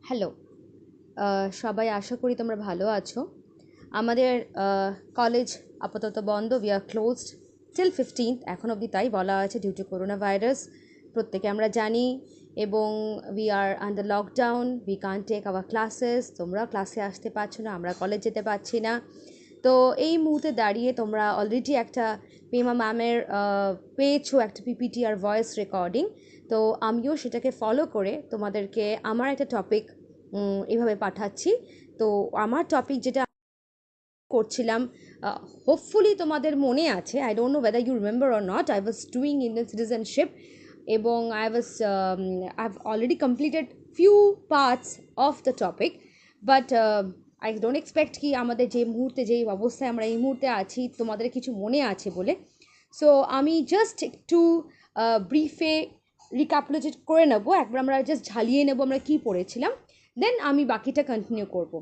Hello, সবাই আশা করি তোমরা ভালো আছো। আমাদের কলেজ আপাতত বন্ধ, we are closed till 15th, এখন অবধি তাই বলা আছে ডিউ টু করোনা ভাইরাস। প্রত্যেকে আমরা জানি, এবং we are under lockdown, we can't take our classes. তোমরা ক্লাসে আসতে পারছো না, আমরা কলেজ যেতে পারছি না। তো এই মুহূর্তে দাঁড়িয়ে তোমরা অলরেডি একটা পেমা ম্যামের পেয়েছো একটা পিপিটি আর ভয়েস রেকর্ডিং। তো আমিও সেটাকে ফলো করে তোমাদেরকে আমার একটা টপিক এইভাবে পাঠাচ্ছি। তো আমার টপিক যেটা করছিলাম, হোপফুলি তোমাদের মনে আছে, I don't know whether you remember or not, I was doing Indian citizenship, এবং I have already completed few parts of the topic. But I don't expect কি আমাদের যে মুহূর্তে যেই অবস্থায় আমরা এই মুহূর্তে আছি তোমাদের কিছু মনে আছে বলে। সো আমি জাস্ট একটু ব্রিফে রিক্যাপুলেট করে নেবো, একবার আমরা জাস্ট ঝালিয়ে নেবো আমরা কী পড়েছিলাম, দেন আমি বাকিটা কন্টিনিউ করব।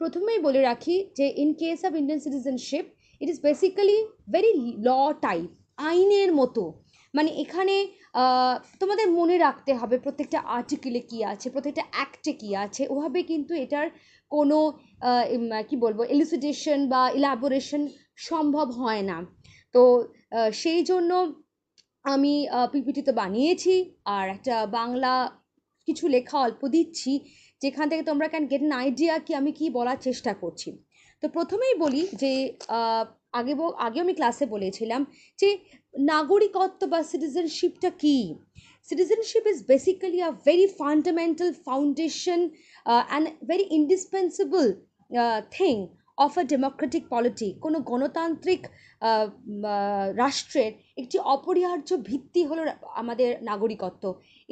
প্রথমেই বলে রাখি যে in case of Indian citizenship, it is basically very law type, আইনের মতো। মানে এখানে তোমাদের মনে রাখতে হবে প্রত্যেকটা আর্টিকেলে কী আছে, প্রত্যেকটা অ্যাক্টে কী আছে, ওভাবে কিন্তু এটার কোনো কি বলবো এলুসিডেশন বা ইলাবোরেশন সম্ভব হয় না। তো সেই জন্য আমি পিপিটি তো বানিয়েছি, আর একটা বাংলা কিছু লেখা অল্প দিচ্ছি, যেখান থেকে তোমরা ক্যান গেট অ্যান আইডিয়া কি আমি কি বলার চেষ্টা করছি। তো প্রথমেই বলি যে আগেও আমি ক্লাসে বলেছিলাম যে নাগরিকত্ব বা সিটিজেনশিপটা কি। Citizenship is basically a very fundamental foundation and very indispensable thing of a Democratic polity. কোনো গণতান্ত্রিক রাষ্ট্রের একটি অপরিহার্য ভিত্তি হলো আমাদের নাগরিকত্ব।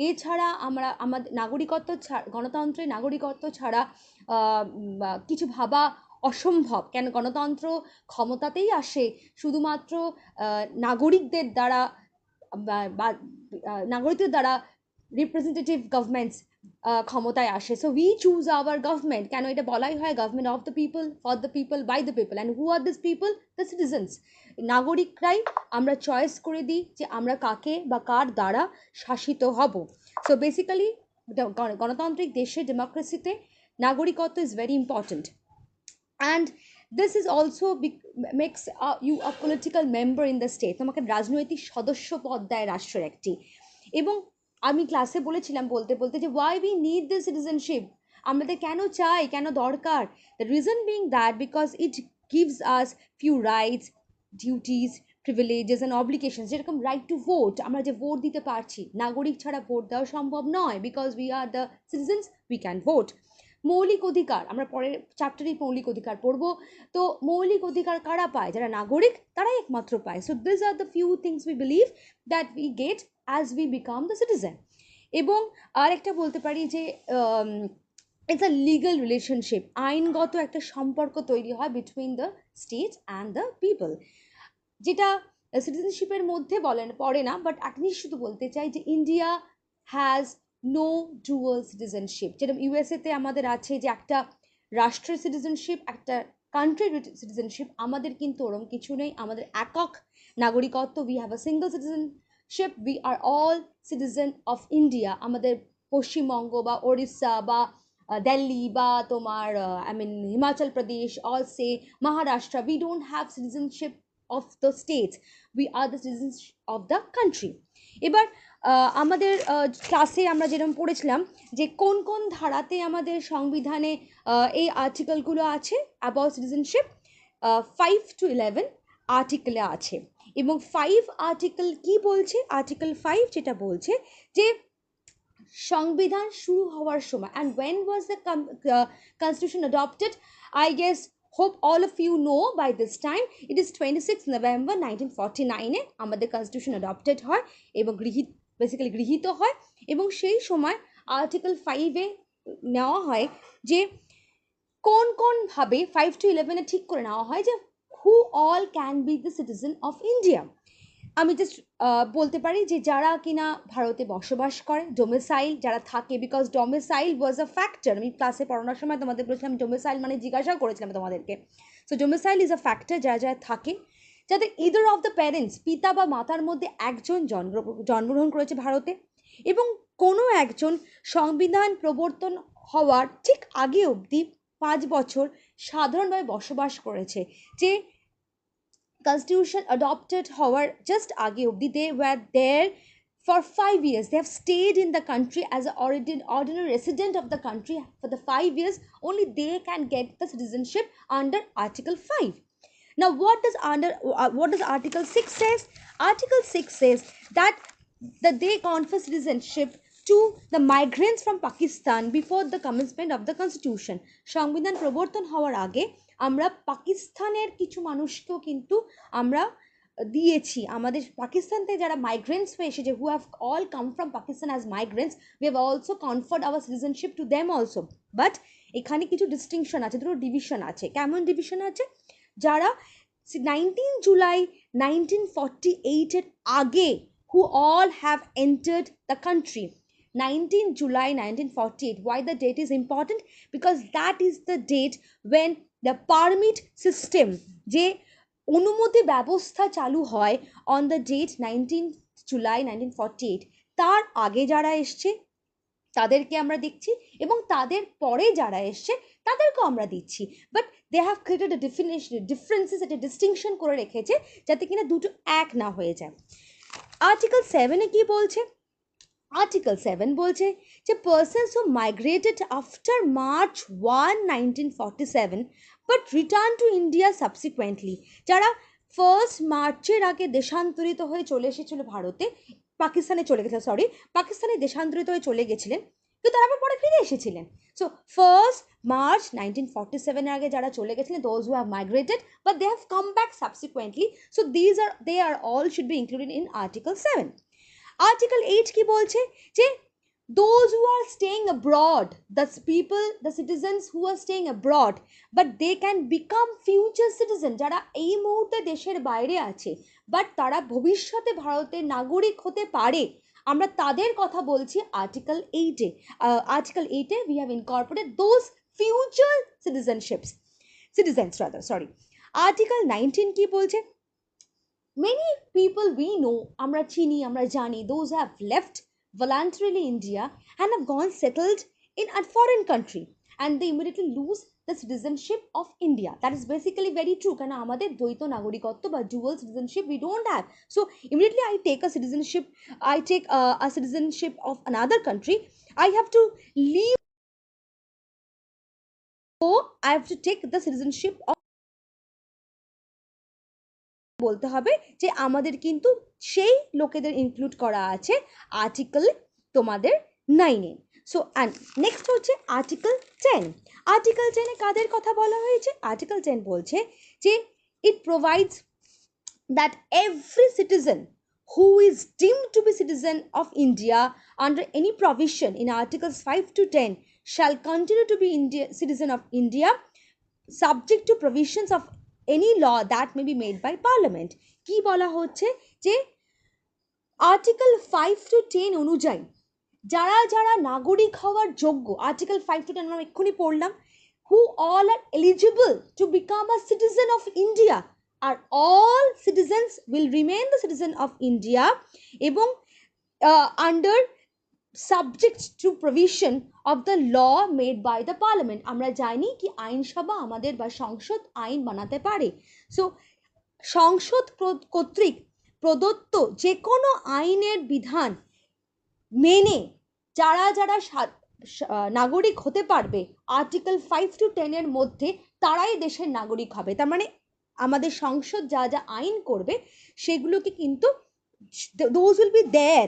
এছাড়া আমরা আমাদের নাগরিকত্ব গণতন্ত্রের নাগরিকত্ব ছাড়া কিছু ভাবা অসম্ভব। কেন গণতন্ত্র ক্ষমতাতেই আসে শুধুমাত্র নাগরিকদের দ্বারা, বা নাগরিকদের দ্বারা রিপ্রেজেন্টেটিভ গভর্নমেন্টস ক্ষমতায় আসে। So we choose our government, কেন এটা বলাই হয় government of the people, for the people, by the people. And who are this people? The citizens. নাগরিকরাই আমরা চয়েস করে দিই যে আমরা কাকে বা কার দ্বারা শাসিত হব। সো বেসিক্যালি গণতান্ত্রিক দেশে ডেমোক্রেসিতে নাগরিকত্ব is very important. And this is also makes you a political member in the state. তোমাকে রাজনৈতিক সদস্য পদ দেয় রাষ্ট্রের একটি। এবং আমি ক্লাসে বলেছিলাম বলতে বলতে যে why we need this citizenship, আমাদের কেন চাই, কেন দরকার। The reason being that because it gives us few rights, duties, privileges and obligations. যেরকম রাইট টু ভোট, আমরা যে ভোট দিতে পারছি, নাগরিক ছাড়া ভোট দেওয়া সম্ভব নয়, because we are the citizens, we can vote. মৌলিক অধিকার, আমরা পরের চ্যাপ্টারে মৌলিক অধিকার পড়ব। তো মৌলিক অধিকার কারা পায়? যারা নাগরিক, তারাই একমাত্র পায়। So this are the few things we believe that we get as we become the citizen. এবং আর একটা বলতে পারি যে ইটস আ লিগাল রিলেশনশিপ, আইনগত একটা সম্পর্ক তৈরি হয় between the state and the people, যেটা সিটিজেনশিপের মধ্যে পড়ে না। বাট আপনি শুধু বলতে চাই যে India has no dual citizenship. যেরকম ইউএসএতে আমাদের আছে যে একটা রাষ্ট্রের সিটিজেনশিপ, একটা কান্ট্রির সিটিজেনশিপ, আমাদের কিন্তু ওরম কিছু নেই। আমাদের একক নাগরিকত্ব, we have a single citizenship, we are all citizen of India. আমাদের পশ্চিমবঙ্গ বা ওড়িশা বা দিল্লি বা তোমার I mean Himachal Pradesh, all say Maharashtra, we don't have citizenship of the states, we are the citizens of the country. এবার আমাদের ক্লাসে আমরা যেরকম পড়েছিলাম যে কোন কোন ধারাতে আমাদের সংবিধানে এই আর্টিকেলগুলো আছে অ্যাবাউট সিটিজেনশিপ। 5 to 11 আর্টিকেলে আছে। এবং 5 আর্টিকেল কি বলছে? আর্টিকেল 5 যেটা বলছে যে সংবিধান শুরু হওয়ার সময়, and when was the constitution adopted? I guess hope all of you know by this time, it is 26 November 1949 এ আমাদের কনস্টিটিউশন অ্যাডপ্টেড হয় এবং গৃহীত হয়। এবং সেই সময় আর্টিকেল 5 এ নেওয়া হয় যে কোন কোন ভাবে 5 to 11 এ ঠিক করে নেওয়া হয় যে who all can be the citizen of India. আমি জাস্ট বলতে পারি যে যারা কিনা ভারতে বসবাস করে, ডোমিসাইল যারা থাকে, because domicile was a factor. আমি ক্লাসে পড়ানোর সময় তোমাদের বলেছিলাম ডোমিসাইল মানে জিজ্ঞাসা করেছিলাম তোমাদেরকে। So domicile is a factor, যারা যারা থাকে, যাদের ইদার অফ দ্য প্যারেন্টস, পিতা বা মাতার মধ্যে একজন জন্মগ্রহণ করেছে ভারতে, এবং কোনো একজন সংবিধান প্রবর্তন হওয়ার ঠিক আগে অবধি 5 বছর সাধারণভাবে বসবাস করেছে, যে constitution adopted হওয়ার just আগে অবধি they were there for 5 years. They have stayed in the country as an ordinary resident of the country for the 5 years. Only they can get the citizenship under Article 5. Now what does Article 6 says? Article 6 says that they confer citizenship to the migrants from Pakistan before the commencement of the constitution. সংবিধান প্রবর্তন হওয়ার আগে আমরা পাকিস্তানের কিছু মানুষকেও কিন্তু আমরা দিয়েছি, আমাদের পাকিস্তান থেকে যারা মাইগ্রেন্টস হয়ে এসেছে, who have all come from Pakistan as migrants, we have also conferred our citizenship to them also. But এখানে কিছু ডিস্টিংশন আছে, দুটো ডিভিশন আছে। কেমন ডিভিশন আছে? যারা 19 জুলাই 1948 আগে, who all have entered the country. 19 July 1948. Why the date is important? Because that is the date when the permit system, যে অনুমতি ব্যবস্থা চালু হয় on the date 19 July 1948, তার আগে যারা এসছে তাদেরকে আমরা দেখছি এবং তাদের পরে যারা এসছে তাদেরকেও আমরা দিচ্ছি। But they have created a differences, একটা ডিস্টিংশন করে রেখেছে যাতে কিনা দুটো এক না হয়ে যায়। আর্টিকেল 7-এ কি বলছে? আর্টিকেল 7 বলছে যে persons who migrated after March 1, 1947 but returned to India subsequently, যারা 1 মার্চের আগে দেশান্তরিত হয়ে চলে এসেছিল ভারতে, পাকিস্তানে চলে গেছে, পাকিস্তানে দেশান্তরিত হয়ে চলে গেছিলেন, কিন্তু তারা আবার পরে ফিরে এসেছিলেন। সো 1 March 1947 এর আগে যারা চলে গেছিলেন, those who have migrated but they have come back subsequently, so they are all should be included in Article 7. Article 8 কি বলছে? যে those who are staying abroad, the citizens who are staying abroad but they can become future citizen, যারা এই মুহূর্তে দেশের বাইরে আছে but তারা ভবিষ্যতে ভারতের নাগরিক হতে পারে, আমরা তাদের কথা বলছি আর্টিকেল 8-এ। আর্টিকেল 8-এ we have incorporated those future citizens rather, sorry. Article 19 কি বলছে? Many people we know, আমরা চিনি, আমরা জানি, those who have left voluntarily India and have gone settled in a foreign country and they immediately lose the citizenship of India. That is basically very true, কারণ আমাদের দ্বৈত নাগরিকত্ব বা dual citizenship we don't have. So immediately I take a citizenship of another country, I have to leave, so I have to take the citizenship of, বলতে হবে যে আমাদের কিন্তু সেই লোকেদের ইনক্লুড করা আছে আর্টিকেল তোমাদের 9-এ। সো অ্যান্ড নেক্সট হচ্ছে আর্টিকেল 10। আর্টিকেল 10-এ কাদের কথা বলা হয়েছে? আর্টিকেল 10 বলছে যে ইট provides that every citizen who is deemed to be citizen of India under any provision in Articles 5 to 10 shall continue to be citizen of India subject to provisions of any law that may be made by parliament. কি বলা হচ্ছে? যে article 5 to 10 অনুযায়ী যারা যারা নাগরিক হওয়ার যোগ্য, আর্টিকেল 5 to 10 আমরা এক্ষুনি পড়লাম, who all are eligible to become a citizen of India are all citizens will remain the citizen of India এবং under subject to provision of the law made by the parliament. আমরা জানি কি আইনসভা আমাদের বা সংসদ আইন বানাতে পারে। সো সংসদ কর্তৃক প্রদত্ত যে কোনো আইনের বিধান মেনে যারা যারা নাগরিক হতে পারবে আর্টিকেল 5 to 10-এর মধ্যে, তারাই দেশের নাগরিক হবে। তার মানে আমাদের সংসদ যা যা আইন করবে সেগুলোকে কিন্তু those will be there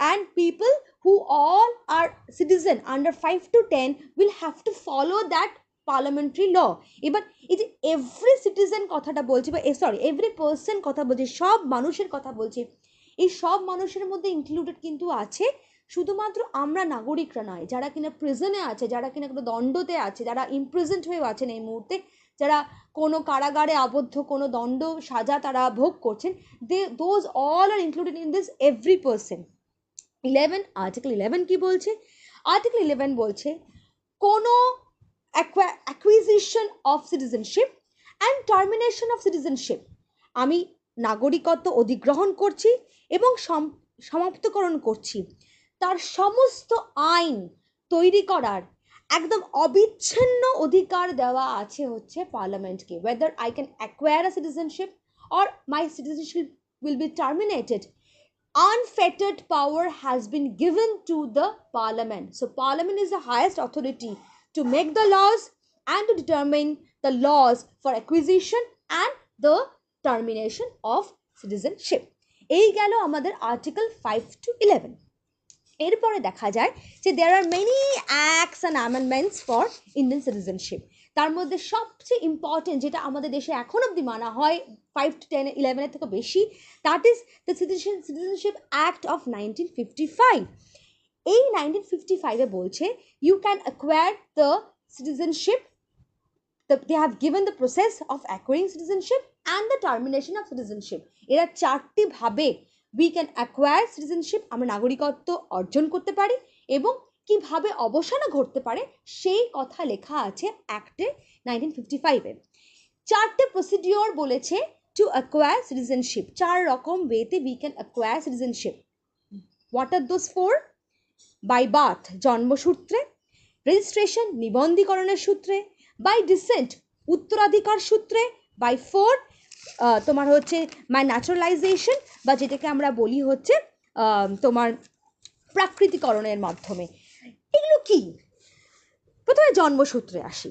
and people who all are citizen under 5 to 10 will have to follow that parliamentary law. এবার এই যে এভরি সিটিজেন কথাটা বলছি বা এভরি পার্সন কথা বলছি, সব মানুষের কথা বলছি, এই সব মানুষের মধ্যে ইনক্লুডেড কিন্তু আছে শুধুমাত্র আমরা নাগরিকরা নয়, যারা কিনা প্রিজনে আছে, যারা কিনা কোনো দণ্ডতে আছে, যারা ইমপ্রিজেন্ট হয়ে আছেন এই মুহূর্তে, যারা কোনো কারাগারে আবদ্ধ, কোনো দণ্ড সাজা তারা ভোগ করছেন, those all are included in this every person. 11 article 11 কি বলছে? আর্টিকেল 11 বলছে কোনো acquisition of citizenship and termination of citizenship, আমি নাগরিকত্ব অধিগ্রহণ করছি এবং সমাপ্তকরণ করছি, তার সমস্ত আইন তৈরি করার একদম অবিচ্ছিন্ন অধিকার দেওয়া আছে হচ্ছে পার্লামেন্টকে, whether I can acquire a citizenship or my citizenship will be terminated. Unfettered power has been given to the parliament. So parliament is the highest authority to make the laws and to determine the laws for acquisition and the termination of citizenship. এই গেল আমাদের article 5 to 11। এরপরে দেখা যায় যে there are many acts and amendments for Indian citizenship. তার মধ্যে সবচেয়ে ইম্পর্টেন্ট, যেটা আমাদের দেশে এখন অবধি মানা হয় 5 to 10 11-এর থেকে বেশি, that is the citizenship act of 1955। এই 1955-এ বলছে you can acquire the citizenship, they have given the process of acquiring citizenship and the termination of citizenship. এরা চারটি ভাবে we can acquire citizenship, আমরা নাগরিকত্ব অর্জন করতে পারি, এবং কিভাবে অবসানও ঘটতে পারে সেই কথা লেখা আছে অ্যাক্টে 1955-এ। চারটে প্রসিডিওর বলেছে টু অ্যাকোয়ার সিটিজেনশিপ, 4 রকম ওয়েতে we can acquire citizenship. What are those 4? By birth, জন্মসূত্রে; রেজিস্ট্রেশন, নিবন্ধীকরণের সূত্রে; বাই ডিসেন্ট, উত্তরাধিকার সূত্রে; বাই 4 তোমার হচ্ছে মাই ন্যাচারালাইজেশন, বা যেটাকে আমরা বলি হচ্ছে তোমার প্রাকৃতিকরণের মাধ্যমে। এগুলো কি? প্রথমে জন্মসূত্রে আসি।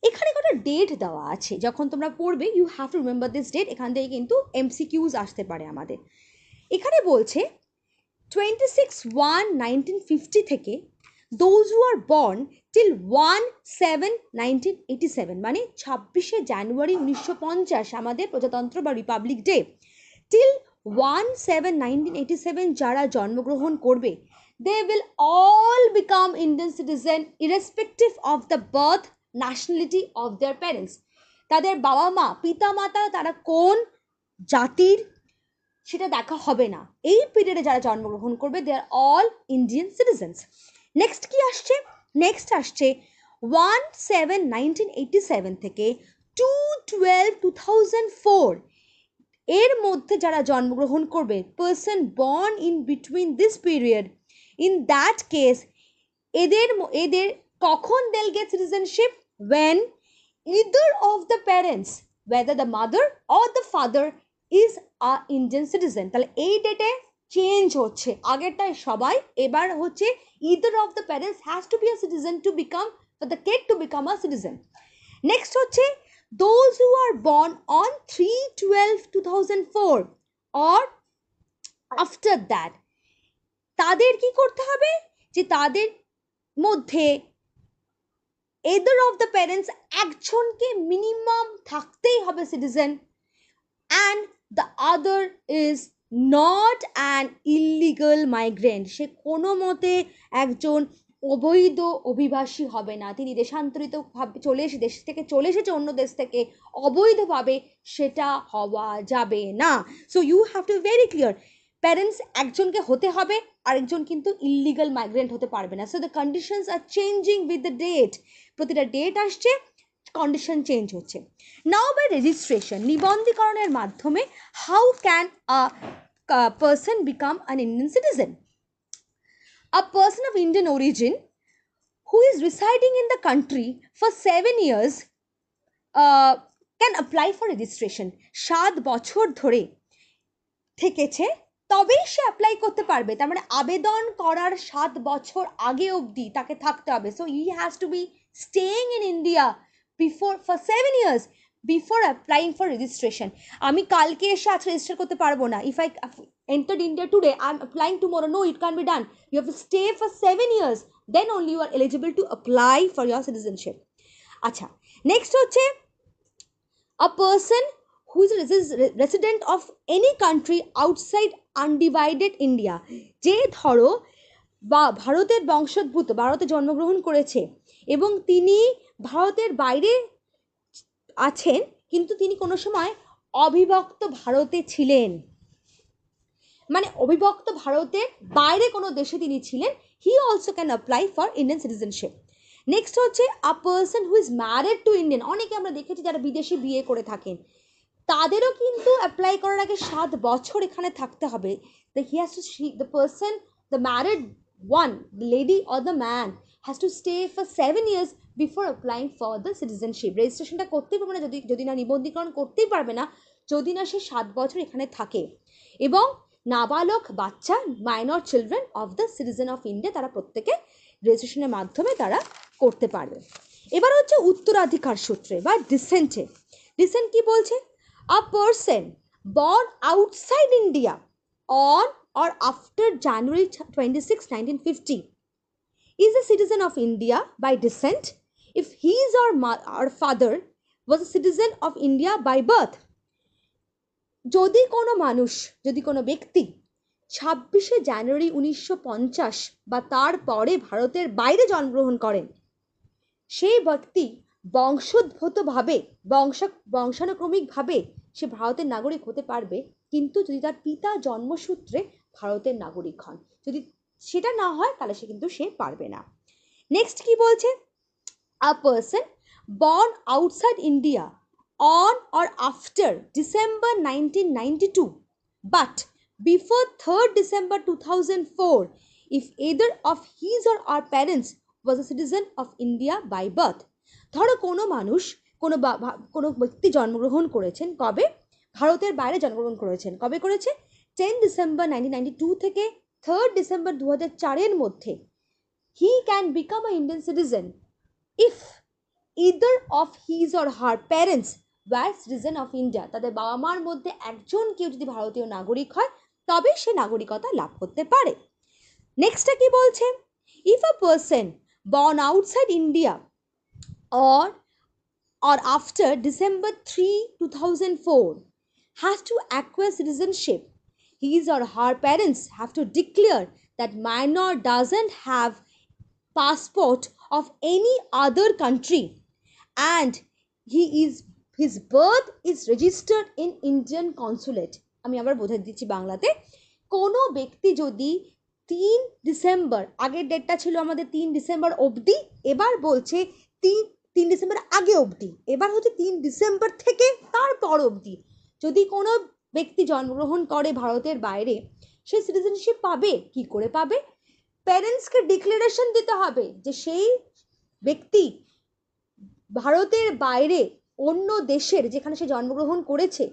এখানে একটা ডেট দেওয়া আছে, যখন তোমরা পড়বে you have to remember this date. এখান থেকে কিন্তু এমসিকিউজ আসতে পারে আমাদের। এখানে বলছে 26/1/1950 থেকে those who are born till 1/7/1987, মানে 26শে জানুয়ারি 1950 আমাদের প্রজাতন্ত্র বা রিপাবলিক ডে, till 1/7/1987 যারা জন্মগ্রহণ করবে, they will all become Indian citizen irrespective of the birth nationality of their parents. তাদের বাবা মা, পিতা মাতা তারা কোন জাতির সেটা দেখা হবে না। এই পিরিয়ডে যারা জন্মগ্রহণ করবে দে আর অল ইন্ডিয়ান সিটিজেন্স। নেক্সট কি আসছে? নেক্সট আসছে 1/7/1987 থেকে 2/12/2004 এর মধ্যে যারা জন্মগ্রহণ করবে, person born in between this period, in that case এদের কখন they'll get citizenship? when either of the parents, whether the mother or the father is a Indian citizen. তাহলে এই ডেটে চেঞ্জ হচ্ছে, আগেরটায় সবাই, এবার হচ্ছে either of the parents has to be a citizen to become, for the kid to become a citizen. Next হচ্ছে those who are born on 3/12/2004 or after that, তাদের কি করতে হবে? যে তাদের মধ্যে either of the parents একজনকে minimum থাকতেই হবে citizen, and the other is not an illegal migrant, সে কোনো মতে একজন অবৈধ অভিবাসী হবে না, তিনি দেশান্তরিত ভাবে দেশ থেকে চলে এসেছে অন্য দেশ থেকে অবৈধভাবে, সেটা হওয়া যাবে না। So you have to very clear, parents একজনকে হতে হবে, আরেকজন কিন্তু ইলিগাল মাইগ্রেন্ট হতে পারবে না। So the conditions are changing with the date, প্রতিটা ডেট আসছে, কন্ডিশন চেঞ্জ হচ্ছে। নাও বাই রেজিস্ট্রেশন, নিবন্ধীকরণের মাধ্যমে how can a person become an Indian citizen? A person of Indian origin who is residing in the country for 7 years can apply for registration. 7 বছর ধরে থেকেছে তবেই সে apply করতে পারবে। তার মানে আবেদন করার 7 বছর আগে অবধি তাকে থাকতে হবে। So he has to B staying in India before for 7 years before applying for registration. আমি কালকে এসে আজকে রেজিস্টার করতে পারবো না। If I entered India today, I am applying tomorrow. No, it can't be done. You have to stay for 7 years. Then only you are eligible to apply for your citizenship. আচ্ছা, next হচ্ছে a person who is a resident of any country outside undivided India. যে ধরো বা ভারতের বংশোদ্ভূত, ভারতে জন্মগ্রহণ করেছে এবং তিনি ভারতের বাইরে আছেন, কিন্তু তিনি কোনো সময় অবিভক্ত ভারতে ছিলেন, মানে অবিভক্ত ভারতের বাইরে কোনো দেশে তিনি ছিলেন, he also can apply for Indian citizenship. Next হচ্ছে a person who is married to Indian, অনেকে আমরা দেখেছি যারা বিদেশি বিয়ে করে থাকেন, তাদেরও কিন্তু অ্যাপ্লাই করার আগে 7 বছর এখানে থাকতে হবে। The he has to the person, the married one, the lady or the man has to stay for 7 years before applying for the citizenship. রেজিস্ট্রেশনটা করতেই পারবে না, যদি না নিবন্ধীকরণ করতেই পারবে না যদি না সে 7 বছর এখানে থাকে। এবং নাবালক বাচ্চা, minor children of the citizen of India, তারা প্রত্যেকে রেজিস্ট্রেশনের মাধ্যমে তারা করতে পারবে। এবার হচ্ছে উত্তরাধিকার সূত্রে বা ডিসেন্টে। ডিসেন্ট কি বলছে? আ person born outside India on or after January 26, 1950 is a citizen of India by descent if his or father was a citizen of India by birth. যদি কোনো মানুষ, যদি কোনো ব্যক্তি 26শে জানুয়ারি 1950 বা তার পরে ভারতের বাইরে জন্মগ্রহণ করেন, সেই ব্যক্তি বংশোদ্ভূতভাবে বংশানুক্রমিকভাবে সে ভারতের নাগরিক হতে পারবে, কিন্তু যদি তার পিতা জন্মসূত্রে ভারতের নাগরিক হন। যদি সেটা না হয় তাহলে সে পারবে না। নেক্সট কি বলছে? আ person born outside India on or after December 1992 but before 3rd December 2004 if either of his or her parents was a citizen of India by birth. ধরো কোনো মানুষ, কোনো ব্যক্তি জন্মগ্রহণ করেছেন কবে? ভারতের বাইরে জন্মগ্রহণ করেছেন। কবে করেছে? 10 ডিসেম্বর 1992 থেকে 3rd ডিসেম্বর 2004-এর মধ্যে। He can become an Indian citizen if either of his or her parents were citizen of India. তাদের বাবা মার মধ্যে একজন কেউ যদি ভারতীয় নাগরিক হয় তবে সে নাগরিকতা লাভ করতে পারে। নেক্সটটা কি বলছে? If a person born outside India or after December 3, 2004 has to acquire citizenship, his or her parents have to declare that minor doesn't have passport of any other country and his birth is registered in Indian consulate. আমি আবার বোঝাতে দিচ্ছি বাংলাতে। কোনো ব্যক্তি যদি 3 December, আগের ডেটটা ছিল আমাদের 3 ডিসেম্বর অবধি, এবার বলছে 3 ডিসেম্বর আগে অবধি, এবার হচ্ছে 3 ডিসেম্বর থেকে তারপর অবধি যদি কোনো ব্যক্তি জন্মগ্রহণ করে ভারতের বাইরে, সে সিটিজেনশিপ পাবে। কি করে পাবে? প্যারেন্টসকে ডিক্লারেশন দিতে হবে যে সেই ব্যক্তি ভারতের বাইরে অন্য দেশের, যেখানে সে জন্মগ্রহণ করেছে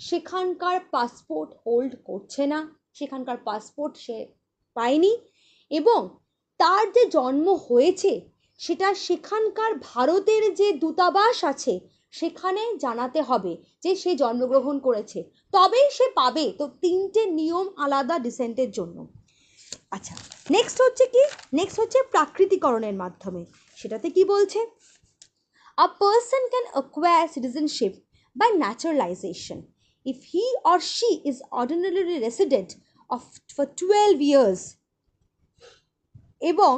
সেখানকার পাসপোর্ট হোল্ড করছে না, সেখানকার পাসপোর্ট সে পায়নি, এবং তার যে জন্ম হয়েছে সেটা সেখানকার ভারতের যে দূতাবাস আছে সেখানে জানাতে হবে যে সে জন্মগ্রহণ করেছে, তবেই সে পাবে। তো 3টে নিয়ম আলাদা ডিসেন্টের জন্য। আচ্ছা, নেক্সট হচ্ছে কি? নেক্সট হচ্ছে প্রাকৃতিকরণের মাধ্যমে। সেটাতে কি বলছে? A person can acquire citizenship by naturalization if he or she is ordinarily resident for 12 years এবং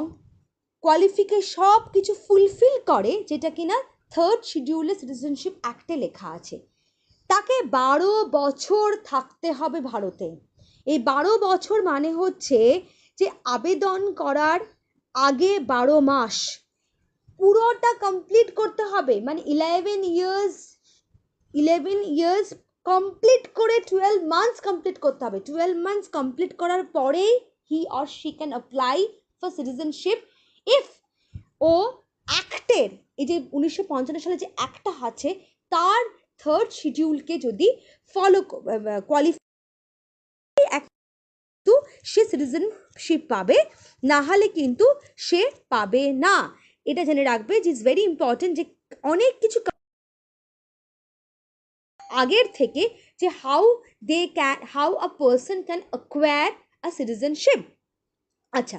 কোয়ালিফিকেশন সব কিছু ফুলফিল করে, যেটা কিনা 3rd শিডিউলে সিটিজেনশিপ অ্যাক্টে লেখা আছে। তাকে 12 বছর থাকতে হবে ভারতে। এই 12 বছর মানে হচ্ছে যে আবেদন করার আগে 12 মাস পুরোটা কমপ্লিট করতে হবে, মানে 11 ইয়ার্স কমপ্লিট করে 12 মান্থস কমপ্লিট করতে হবে। 12 মান্থস কমপ্লিট করার পরেই he or she can apply for citizenship if ও অ্যাক্টের, এই যে 1955 সালে যে অ্যাক্টটা আছে তার 3rd শিডিউলকে যদি ফলো কোয়ালিফাই, কিন্তু সে সিটিজেনশিপ পাবে, না হলে কিন্তু সে পাবে না। এটা জেনে রাখবে যে ইজ ভেরি ইম্পর্টেন্ট, যে অনেক কিছু আগের থেকে, যে how a person can acquire a citizenship. আচ্ছা,